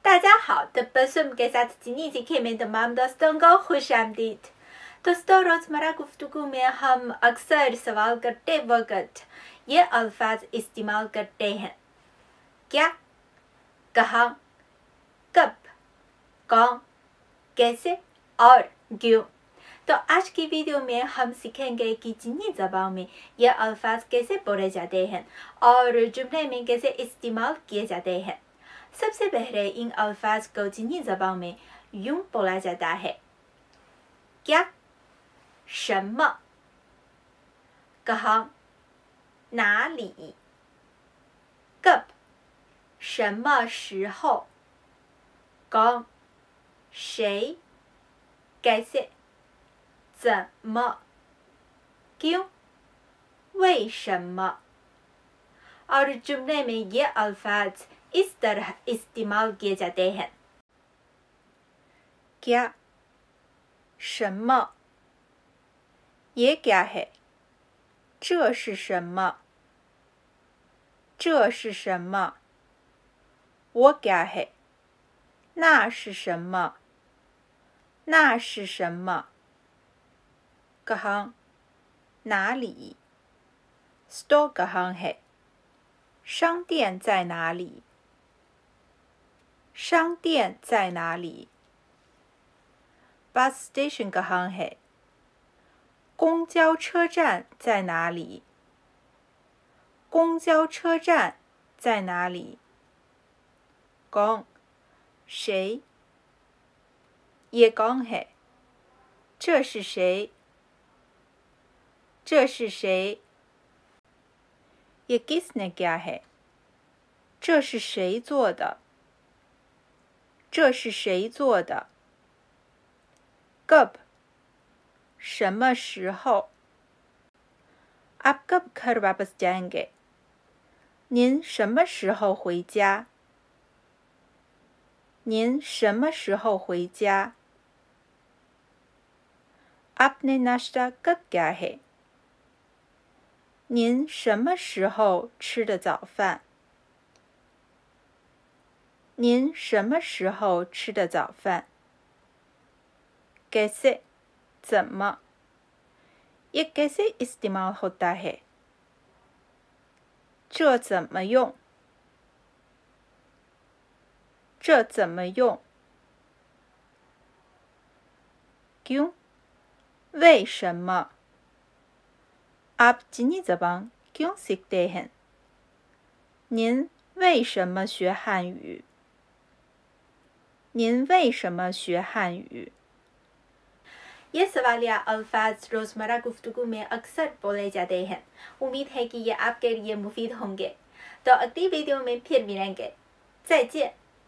大家好, तबस्सुम के साथ चीनी सीखे में तमाम दोस्तों को खुशामदीद। दोस्तों, रोजमर्रा गुफ्तगू में हम अक्सर सवाल करते वक्त ये अल्फाज इस्तेमाल करते हैं। क्या, कहाँ, कब, कौन, कैसे और क्यों। तो आज की वीडियो में हम सीखेंगे कि चीनी ज़बान में ये अल्फाज कैसे बोले जाते हैं और जुमले में कैसे इस्तेमाल किए जाते हैं। सबसे पहले इन अल्फाज को चीनी ज़बान में यूं बोला जाता है। क्या, 什么, कहाँ, 哪里, कब, 什么时候, कौन, 谁, कैसे, 怎么, क्यों, 为什么। और जुमले में ये अल्फाज इस तरह इस्तेमाल किए जाते हैं। क्या, 什么, ये क्या है, 这是什么, 这是什么, वो क्या है, 那是什么, 那是什么, कहाँ, 哪里, स्टोर कहाँ है, 商店在哪里，商店在哪里 ？Bus station कहाँ है? 公交車站在哪裡？公交車站在哪裡？ कौन, 誰 ये कौन है? 這是誰？這是誰 ये किसने किया है? 這是誰做的？這是誰做的 कब, 什麼時候 आप कब घर वापस जाएंगे? 您什麼時候回家？您什麼時候回家 आपने नाश्ता कब किया है? 您什麼時候吃的早飯？您什麼時候吃的早飯 कैसे, 怎麼 ये कैसे इस्तेमाल होता है? 這怎麼用？這怎麼用 क्यों, 為什麼 आप चीनी ज़बान क्यों सीखते हैं? 您為什麼學漢語？您為什麼學漢語 ये सवालिया अल्फाज रोज़मर्रा गुफ्तगू में अक्सर बोले जाते हैं। उम्मीद है कि ये आपके लिए मुफीद होंगे। तो अगली वीडियो में फिर मिलेंगे। 再见।